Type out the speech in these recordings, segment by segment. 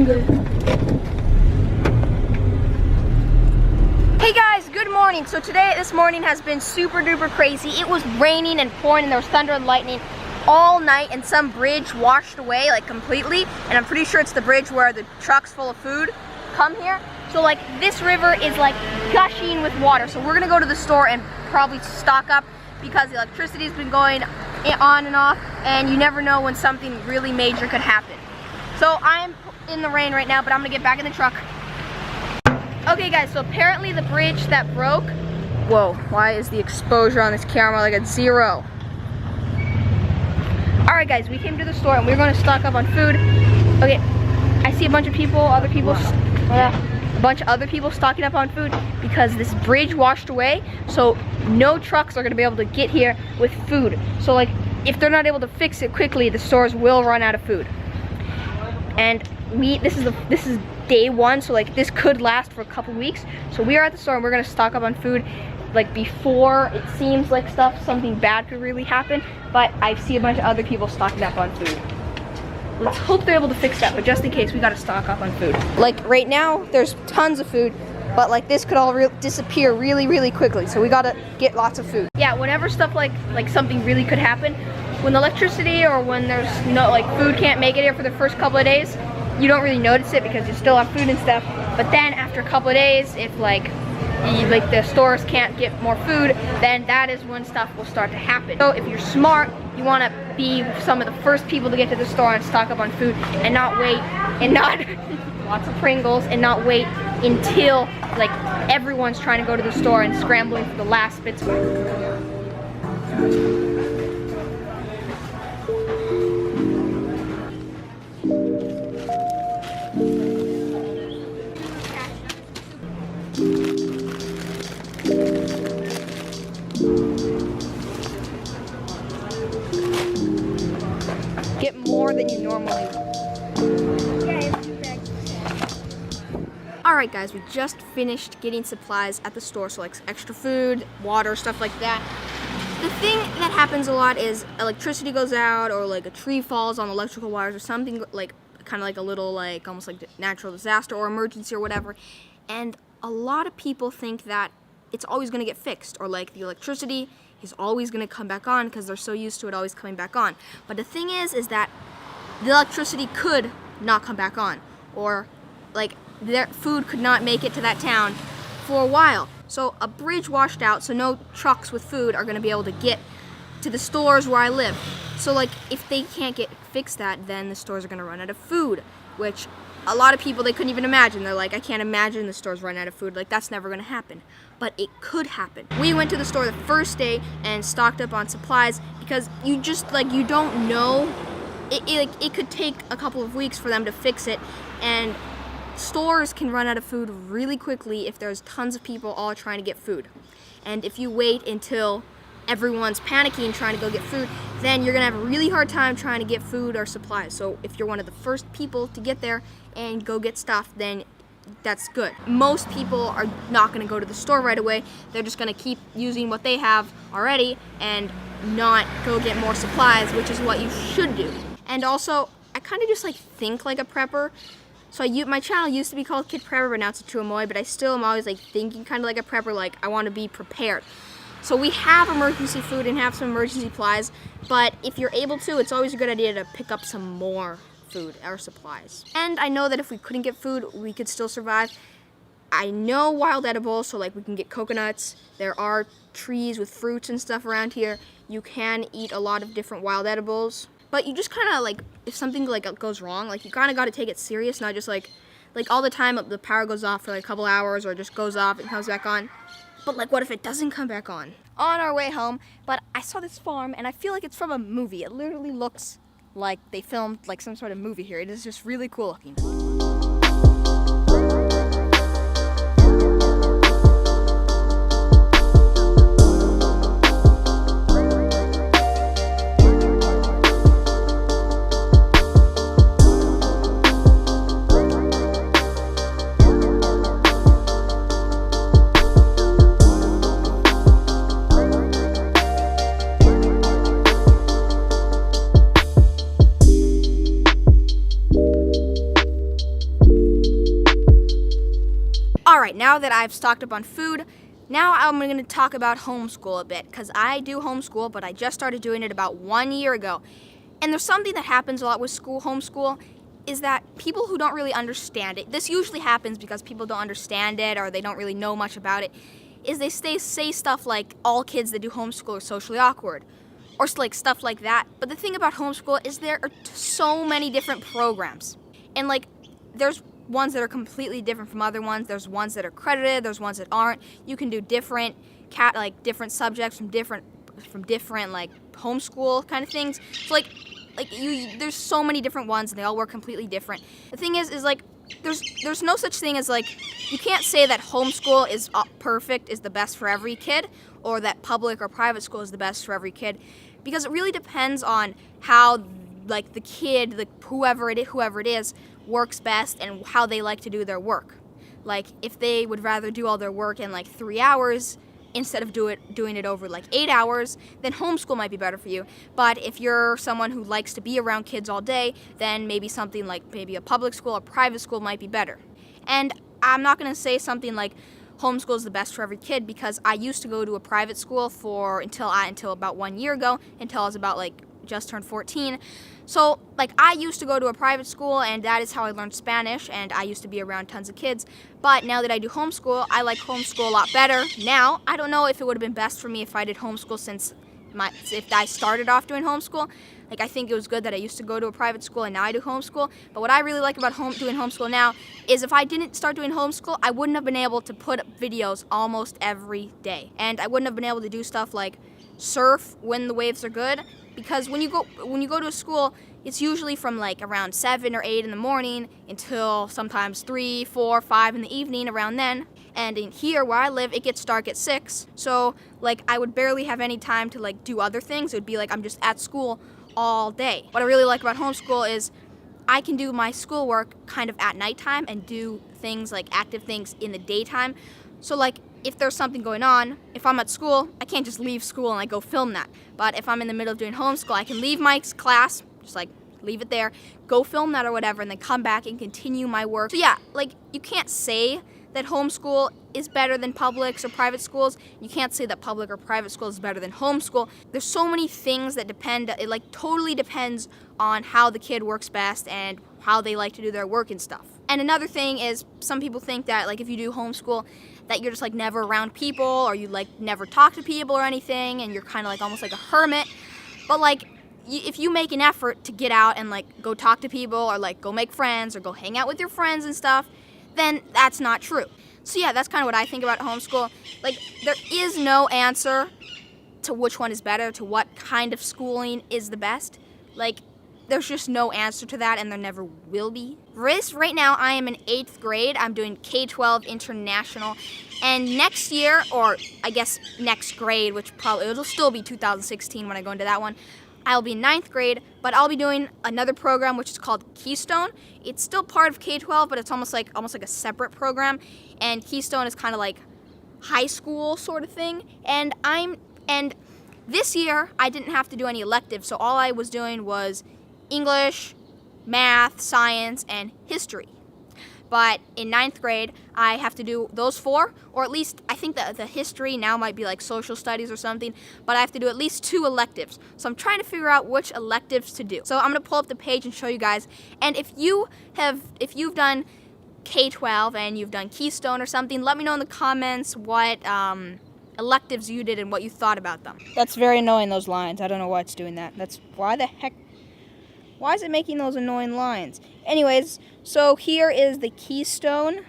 Good. Hey guys, good morning. So this morning has been super duper crazy. It was raining and pouring and there was thunder and lightning all night, and some bridge washed away like completely, and I'm pretty sure it's the bridge where the trucks full of food come here. So like this river is like gushing with water. So we're gonna go to the store and probably stock up because the electricity's been going on and off, and you never know when something really major could happen. So I'm in the rain right now, but I'm gonna get back in the truck. Okay guys, so apparently the bridge that broke, whoa, why is the exposure on this camera like at 0? Alright guys, we came to the store and we're gonna stock up on food. Okay, I see a bunch of people, a bunch of other people stocking up on food because this bridge washed away, so no trucks are gonna be able to get here with food. So like, if they're not able to fix it quickly, the stores will run out of food. And this is day 1, so like this could last for a couple weeks. So we are at the store and we're gonna stock up on food like before it seems like something bad could really happen, but I see a bunch of other people stocking up on food. Let's hope they're able to fix that, but just in case, we gotta stock up on food. Like right now, there's tons of food, but like this could all disappear really, really quickly, so we gotta get lots of food. Yeah, whenever stuff like something really could happen, when the electricity or when there's like food can't make it here for the first couple of days, you don't really notice it because you still have food and stuff. But then after a couple of days, if like the stores can't get more food, then that is when stuff will start to happen. So if you're smart, you want to be some of the first people to get to the store and stock up on food, and not wait and not lots of Pringles, and not wait until like everyone's trying to go to the store and scrambling for the last bits of food. Get more than you normally would. Alright guys, we just finished getting supplies at the store, so like extra food, water, stuff like that. The thing that happens a lot is electricity goes out, or like a tree falls on electrical wires or something, like kind of like a little like almost like natural disaster or emergency or whatever. And a lot of people think that it's always going to get fixed, or like the electricity is always going to come back on because they're so used to it always coming back on. But the thing is that the electricity could not come back on, or like their food could not make it to that town for a while. So a bridge washed out, so no trucks with food are going to be able to get to the stores where I live. So like if they can't fix that, then the stores are going to run out of food, which a lot of people, they couldn't even imagine. They're like, I can't imagine the stores running out of food. Like, that's never going to happen. But it could happen. We went to the store the first day and stocked up on supplies because you just, like, you don't know. It could take a couple of weeks for them to fix it, and stores can run out of food really quickly if there's tons of people all trying to get food. And if you wait until everyone's panicking trying to go get food, then you're gonna have a really hard time trying to get food or supplies. So if you're one of the first people to get there and go get stuff, then that's good. Most people are not gonna go to the store right away. They're just gonna keep using what they have already and not go get more supplies, which is what you should do. And also, I kind of just like think like a prepper. So my channel used to be called Kid Prepper, but now it's a Tuamoy, but I still am always like thinking kind of like a prepper, like I want to be prepared. So we have emergency food and have some emergency supplies, but if you're able to, it's always a good idea to pick up some more food or supplies. And I know that if we couldn't get food, we could still survive. I know wild edibles, so like we can get coconuts. There are trees with fruits and stuff around here. You can eat a lot of different wild edibles, but you just kind of like, if something like goes wrong, like you kind of got to take it serious, not just like all the time the power goes off for like a couple hours or just goes off and comes back on. But like, what if it doesn't come back on? On our way home, but I saw this farm and I feel like it's from a movie. It literally looks like they filmed like some sort of movie here. It is just really cool looking. All right, now that I've stocked up on food, now I'm going to talk about homeschool a bit, because I do homeschool, but I just started doing it about 1 year ago. And there's something that happens a lot with homeschool, is that people who don't really understand it, this usually happens because people don't understand it or they don't really know much about it, is they say stuff like all kids that do homeschool are socially awkward, or like stuff like that. But the thing about homeschool is there are so many different programs. And like, there's ones that are completely different from other ones. There's ones that are credited, there's ones that aren't. You can do different subjects from different like homeschool kind of things. So there's so many different ones and they all work completely different. The thing is like there's no such thing as like, you can't say that homeschool is perfect, is the best for every kid, or that public or private school is the best for every kid, because it really depends on how like the kid, like whoever it is, works best and how they like to do their work. Like if they would rather do all their work in like 3 hours instead of doing it over like 8 hours, then homeschool might be better for you. But if you're someone who likes to be around kids all day, then maybe something like maybe a public school or private school might be better. And I'm not going to say something like homeschool is the best for every kid, because I used to go to a private school until about 1 year ago, until I was about like just turned 14. So like I used to go to a private school and that is how I learned Spanish, and I used to be around tons of kids. But now that I do homeschool, I like homeschool a lot better. Now, I don't know if it would have been best for me if I did homeschool if I started off doing homeschool. Like I think it was good that I used to go to a private school and now I do homeschool. But what I really like about doing homeschool now is if I didn't start doing homeschool, I wouldn't have been able to put up videos almost every day. And I wouldn't have been able to do stuff like surf when the waves are good. Because when you go to a school, it's usually from like around 7 or 8 in the morning until sometimes 3, 4, 5 in the evening, around then. And in here where I live, it gets dark at 6. So like I would barely have any time to like do other things. It would be like I'm just at school all day. What I really like about homeschool is I can do my schoolwork kind of at nighttime and do things like active things in the daytime. So like if there's something going on, if I'm at school, I can't just leave school and like go film that. But if I'm in the middle of doing homeschool, I can leave my class, just like leave it there, go film that or whatever, and then come back and continue my work. So yeah, like you can't say that homeschool is better than public or private schools. You can't say that public or private school is better than homeschool. There's so many things that depend, it like totally depends on how the kid works best and how they like to do their work and stuff. And another thing is, some people think that like if you do homeschool, that you're just like never around people, or you like never talk to people or anything, and you're kind of like almost like a hermit. But like if you make an effort to get out and like go talk to people, or like go make friends, or go hang out with your friends and stuff, then that's not true. So yeah, that's kind of what I think about homeschool. Like there is no answer to which one is better, to what kind of schooling is the best. Like there's just no answer to that, and there never will be. Right now, I am in 8th grade. I'm doing K-12 International. And next year, or I guess next grade, which probably, it'll still be 2016 when I go into that one, I'll be in 9th grade, but I'll be doing another program which is called Keystone. It's still part of K-12, but it's almost like a separate program. And Keystone is kind of like high school sort of thing. And this year, I didn't have to do any electives, so all I was doing was English, math, science, and history. But in 9th grade, I have to do those 4, or at least I think that the history now might be like social studies or something, but I have to do at least 2 electives. So I'm trying to figure out which electives to do. So I'm gonna pull up the page and show you guys. And if you've done K-12 and you've done Keystone or something, let me know in the comments what electives you did and what you thought about them. That's very annoying, those lines. I don't know why it's doing that. Why is it making those annoying lines? Anyways, so here is the Keystone.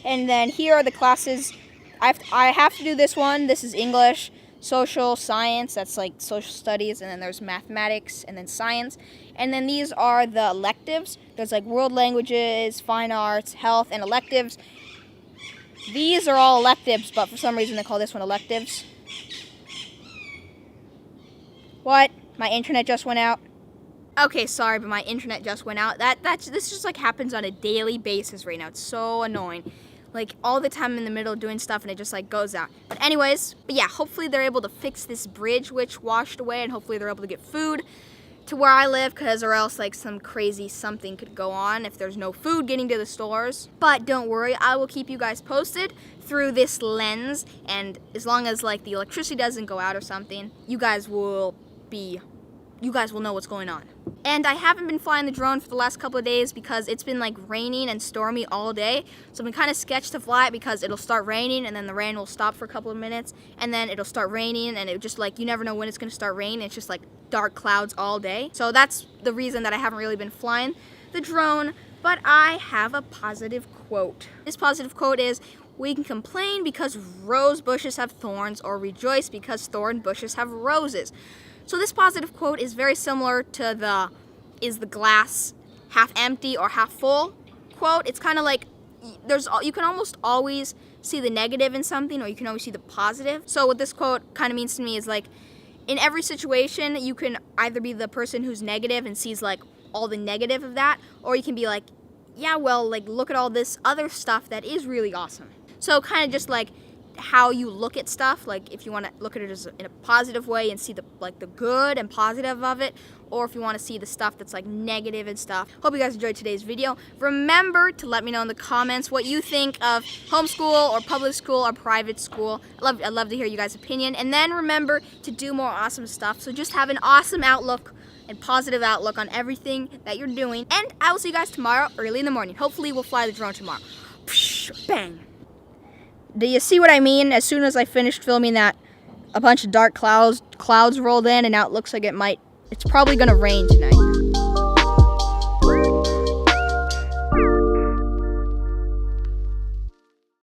And then here are the classes. I have to do this one. This is English, social science, that's like social studies, and then there's mathematics, and then science. And then these are the electives. There's like world languages, fine arts, health, and electives. These are all electives, but for some reason they call this one electives. What? My internet just went out? Okay, sorry, but my internet just went out. This just like happens on a daily basis right now. It's so annoying. Like all the time I'm in the middle of doing stuff and it just like goes out. But anyways, yeah, hopefully they're able to fix this bridge which washed away, and hopefully they're able to get food. to where I live, because or else like some crazy something could go on if there's no food getting to the stores. But don't worry, I will keep you guys posted through this lens, and as long as like the electricity doesn't go out or something, you guys will know what's going on. And I haven't been flying the drone for the last couple of days because it's been like raining and stormy all day. So I've been kind of sketched to fly it because it'll start raining and then the rain will stop for a couple of minutes and then it'll start raining, and it just like, you never know when it's going to start raining. It's just like dark clouds all day. So that's the reason that I haven't really been flying the drone. But I have a positive quote. This positive quote is, "We can complain because rose bushes have thorns, or rejoice because thorn bushes have roses." So this positive quote is very similar to the "is the glass half empty or half full" quote. It's kind of like you can almost always see the negative in something, or you can always see the positive. So what this quote kind of means to me is like, in every situation you can either be the person who's negative and sees like all the negative of that, or you can be like, yeah, well, like look at all this other stuff that is really awesome. So kind of just like how you look at stuff, like if you want to look at it as in a positive way and see the good and positive of it, or if you want to see the stuff that's like negative and stuff. Hope you guys enjoyed today's video. Remember to let me know in the comments what you think of homeschool or public school or private school. I'd love to hear you guys' opinion. And then remember to do more awesome stuff. So just have an awesome outlook and positive outlook on everything that you're doing. And I will see you guys tomorrow early in the morning. Hopefully we'll fly the drone tomorrow. Bang. Do you see what I mean? As soon as I finished filming that, a bunch of dark clouds rolled in, and now it looks like it's probably gonna rain tonight.